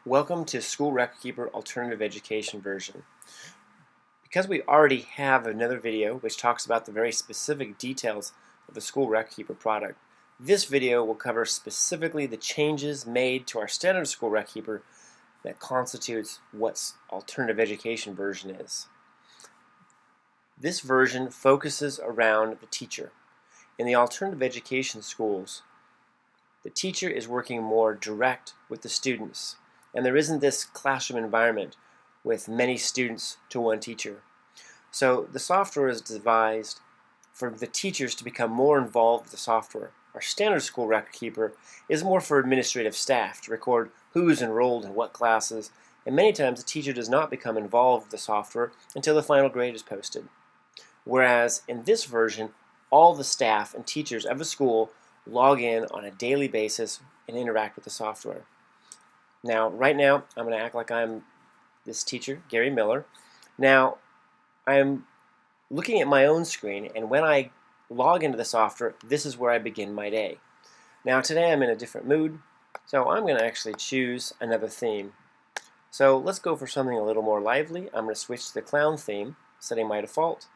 Welcome to School RecordKeeper Alternative Education version. Because we already have another video which talks about the very specific details of the School RecordKeeper product, this video will cover specifically the changes made to our standard School RecordKeeper that constitutes what alternative education version is. This version focuses around the teacher. In the alternative education schools, the teacher is working more direct with the students, and there isn't this classroom environment with many students to one teacher. So the software is devised for the teachers to become more involved with the software. Our standard School RecordKeeper is more for administrative staff to record who's enrolled in what classes, and many times the teacher does not become involved with the software until the final grade is posted. Whereas in this version, all the staff and teachers of a school log in on a daily basis and interact with the software. Now, right now, I'm going to act like I'm this teacher, Gary Miller. Now, I'm looking at my own screen, and when I log into the software, this is where I begin my day. Now, today I'm in a different mood, so I'm going to actually choose another theme. So let's go for something a little more lively. I'm going to switch to the clown theme, setting my default,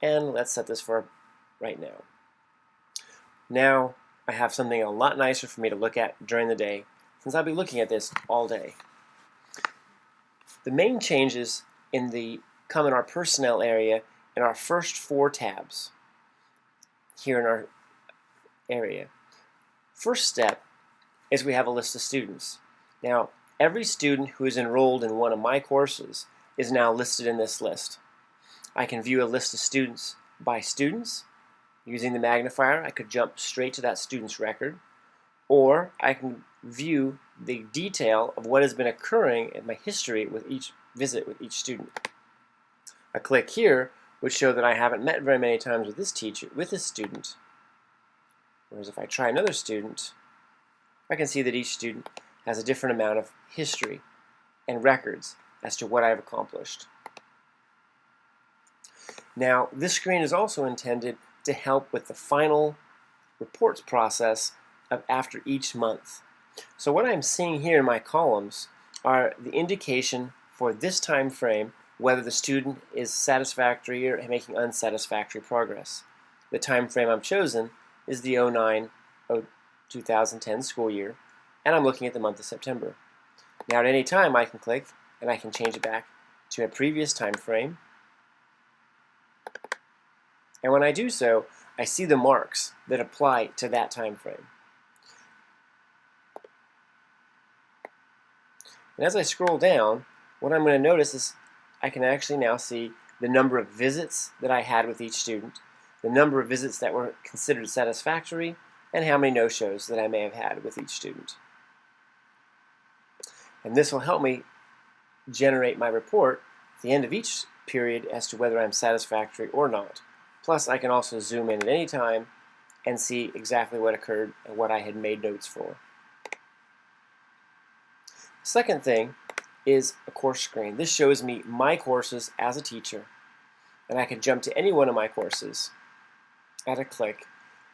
and let's set this for right now. Now, I have something a lot nicer for me to look at during the day, since I'll be looking at this all day. The main changes come in our personnel area in our first 4 tabs here in our area. First step is we have a list of students. Now, every student who is enrolled in one of my courses is now listed in this list. I can view a list of students by students. Using the magnifier, I could jump straight to that student's record, or I can view the detail of what has been occurring in my history with each visit with each student. A click here would show that I haven't met very many times with this student. Whereas if I try another student, I can see that each student has a different amount of history and records as to what I've accomplished. Now, this screen is also intended to help with the final reports process of after each month. So what I'm seeing here in my columns are the indication for this time frame whether the student is satisfactory or making unsatisfactory progress. The time frame I'm chosen is the 2010 school year, and I'm looking at the month of September. Now at any time I can click and I can change it back to a previous time frame. And when I do so, I see the marks that apply to that time frame. And as I scroll down, what I'm going to notice is I can actually now see the number of visits that I had with each student, the number of visits that were considered satisfactory, and how many no-shows that I may have had with each student. And this will help me generate my report at the end of each period as to whether I'm satisfactory or not. Plus, I can also zoom in at any time and see exactly what occurred and what I had made notes for. Second thing is a course screen. This shows me my courses as a teacher, and I can jump to any one of my courses at a click,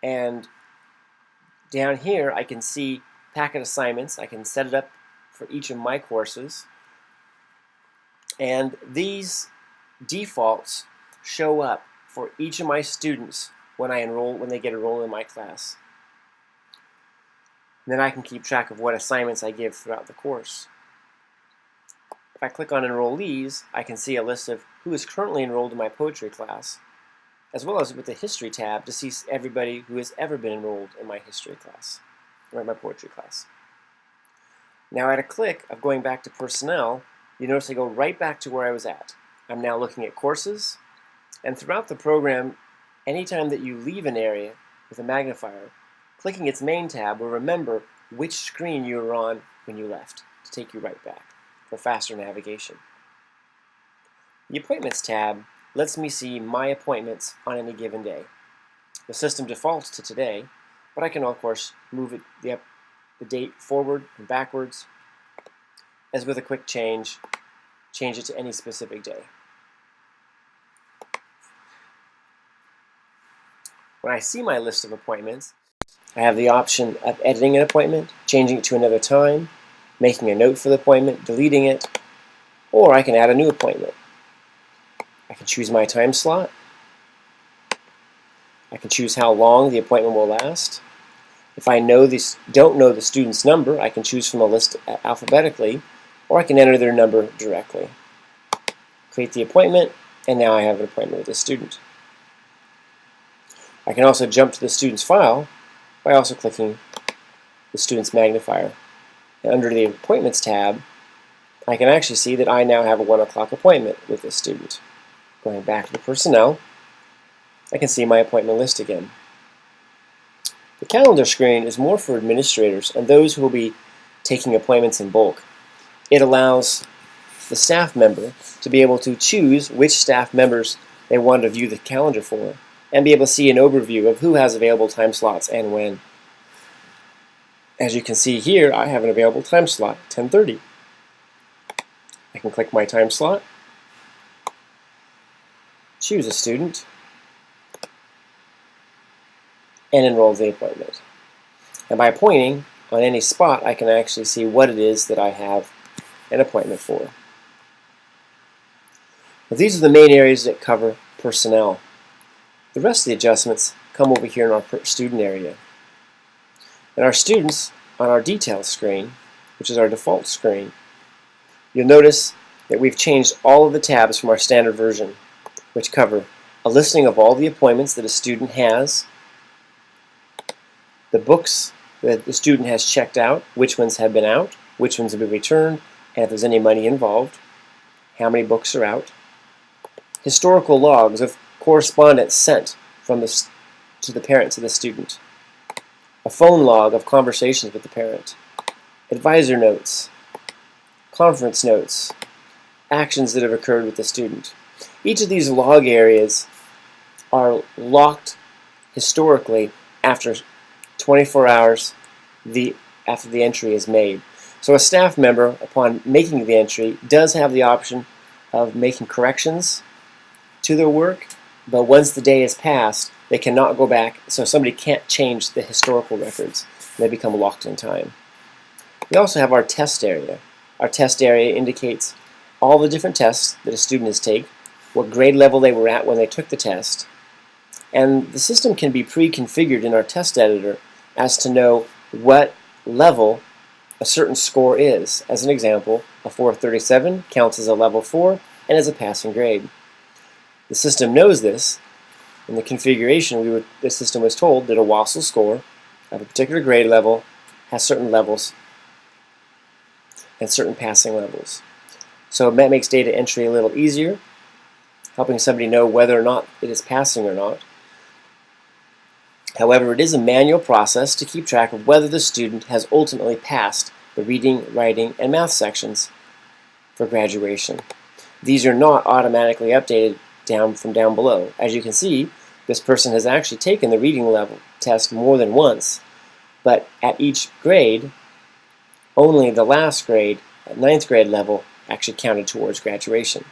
and down here I can see packet assignments. I can set it up for each of my courses, and these defaults show up for each of my students when they get enrolled in my class. And then I can keep track of what assignments I give throughout the course. If I click on enrollees, I can see a list of who is currently enrolled in my poetry class, as well as with the history tab to see everybody who has ever been enrolled in my history class, or my poetry class. Now at a click of going back to personnel, you notice I go right back to where I was at. I'm now looking at courses, and throughout the program, anytime that you leave an area with a magnifier, clicking its main tab will remember which screen you were on when you left to take you right back for faster navigation. The Appointments tab lets me see my appointments on any given day. The system defaults to today, but I can of course move the date forward and backwards, as with a quick change it to any specific day. When I see my list of appointments, I have the option of editing an appointment, changing it to another time, making a note for the appointment, deleting it, or I can add a new appointment. I can choose my time slot. I can choose how long the appointment will last. If I don't know the student's number, I can choose from a list alphabetically, or I can enter their number directly. Create the appointment, and now I have an appointment with the student. I can also jump to the student's file by also clicking the student's magnifier. And under the Appointments tab, I can actually see that I now have a 1 o'clock appointment with this student. Going back to the Personnel, I can see my appointment list again. The calendar screen is more for administrators and those who will be taking appointments in bulk. It allows the staff member to be able to choose which staff members they want to view the calendar for and be able to see an overview of who has available time slots and when. As you can see here, I have an available time slot, 10:30. I can click my time slot, choose a student, and enroll the appointment. And by pointing on any spot, I can actually see what it is that I have an appointment for. Now, these are the main areas that cover personnel. The rest of the adjustments come over here in our student area. And our students, on our details screen, which is our default screen, you'll notice that we've changed all of the tabs from our standard version, which cover a listing of all the appointments that a student has, the books that the student has checked out, which ones have been out, which ones have been returned, and if there's any money involved, how many books are out, historical logs of correspondence sent from to the parent to the student, a phone log of conversations with the parent, advisor notes, conference notes, actions that have occurred with the student. Each of these log areas are locked historically after 24 hours after the entry is made. So a staff member, upon making the entry, does have the option of making corrections to their work, but once the day is passed, they cannot go back, so somebody can't change the historical records. They become locked in time. We also have our test area. Our test area indicates all the different tests that a student has taken, what grade level they were at when they took the test, and the system can be pre-configured in our test editor as to know what level a certain score is. As an example, a 437 counts as a level 4 and is a passing grade. The system knows this. In the configuration, the system was told that a WASL score of a particular grade level has certain levels and certain passing levels. So that makes data entry a little easier, helping somebody know whether or not it is passing or not. However, it is a manual process to keep track of whether the student has ultimately passed the reading, writing, and math sections for graduation. These are not automatically updated from down below. As you can see, this person has actually taken the reading level test more than once, but at each grade, only the last grade, at 9th grade level, actually counted towards graduation.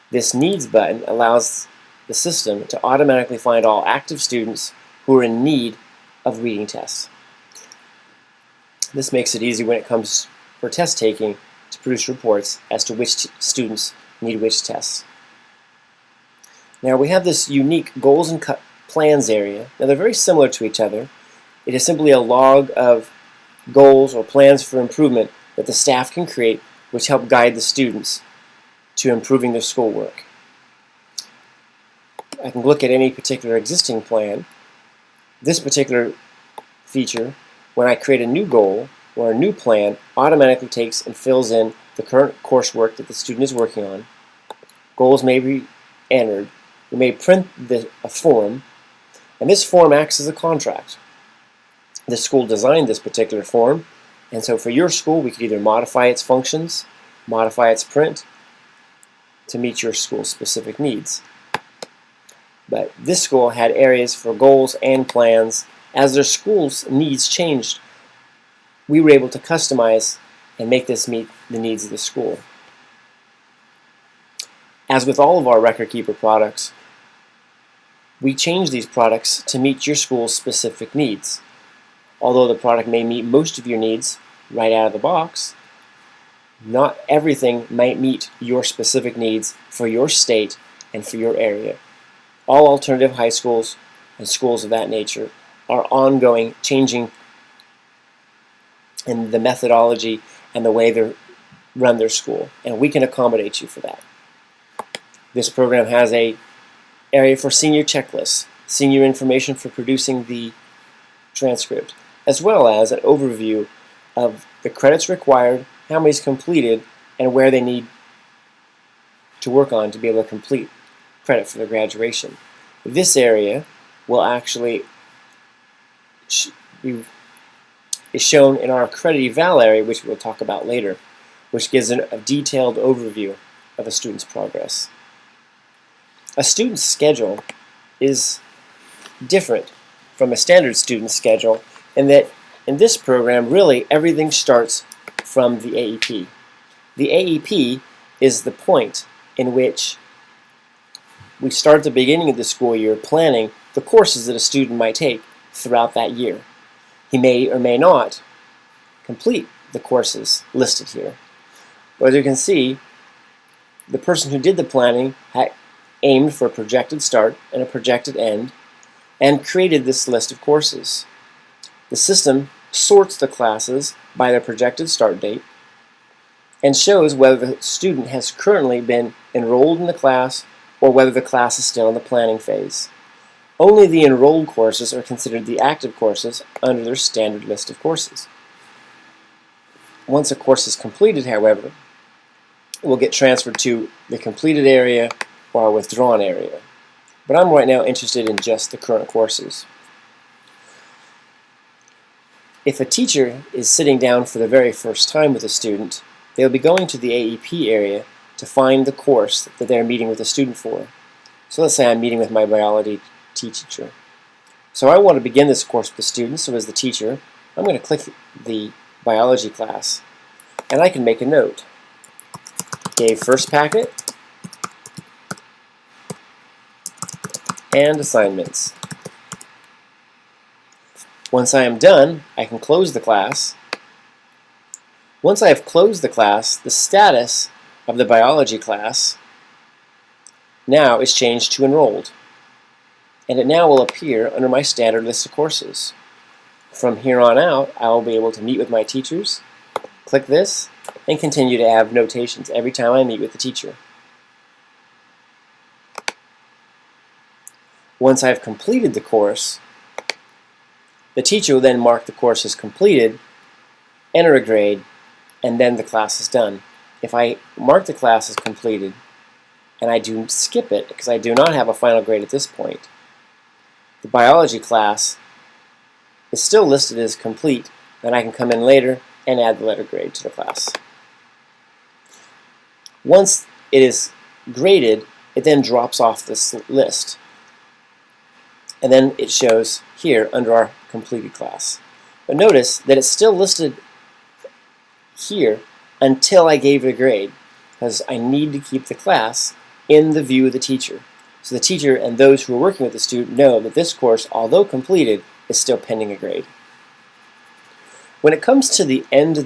This Needs button allows the system to automatically find all active students who are in need of reading tests. This makes it easy when it comes for test taking to produce reports as to which students need which tests. Now we have this unique goals and plans area. Now they're very similar to each other. It is simply a log of goals or plans for improvement that the staff can create, which help guide the students to improving their schoolwork. I can look at any particular existing plan. This particular feature, when I create a new goal or a new plan, automatically takes and fills in the current coursework that the student is working on. Goals may be entered. You may print a form, and this form acts as a contract. The school designed this particular form, and so for your school, we could either modify its functions, modify its print to meet your school's specific needs. But this school had areas for goals and plans. As their school's needs changed, we were able to customize and make this meet the needs of the school. As with all of our RecordKeeper products, we change these products to meet your school's specific needs. Although the product may meet most of your needs right out of the box, Not everything might meet your specific needs for your state and for your area. All alternative high schools and schools of that nature are ongoing, changing in the methodology and the way they run their school, and we can accommodate you for that. This program has an area for senior checklists, senior information for producing the transcript, as well as an overview of the credits required, how many is completed, and where they need to work on to be able to complete credit for their graduation. This area will actually is shown in our credit eval area, which we'll talk about later, which gives a detailed overview of a student's progress. A student's schedule is different from a standard student schedule in that in this program really everything starts from the AEP. The AEP is the point in which we start at the beginning of the school year planning the courses that a student might take throughout that year. He may or may not complete the courses listed here. But as you can see, the person who did the planning had aimed for a projected start and a projected end and created this list of courses. The system sorts the classes by their projected start date and shows whether the student has currently been enrolled in the class or whether the class is still in the planning phase. Only the enrolled courses are considered the active courses under their standard list of courses. Once a course is completed, however, it will get transferred to the completed area or a withdrawn area. But I'm right now interested in just the current courses. If a teacher is sitting down for the very first time with a student, they'll be going to the AEP area to find the course that they're meeting with a student for. So let's say I'm meeting with my biology teacher. So I want to begin this course with the student, so as the teacher, I'm going to click the biology class, and I can make a note. Gave first packet and assignments. Once I am done, I can close the class. Once I have closed the class, the status of the biology class now is changed to enrolled, and it now will appear under my standard list of courses. From here on out, I will be able to meet with my teachers, click this, and continue to have notations every time I meet with the teacher. Once I've completed the course, the teacher will then mark the course as completed, enter a grade, and then the class is done. If I mark the class as completed, and I do skip it because I do not have a final grade at this point, the biology class is still listed as complete, and I can come in later and add the letter grade to the class. Once it is graded, it then drops off this list, and then it shows here under our completed class. But notice that it's still listed here until I gave it a grade, because I need to keep the class in the view of the teacher. So the teacher and those who are working with the student know that this course, although completed, is still pending a grade. When it comes to the end of the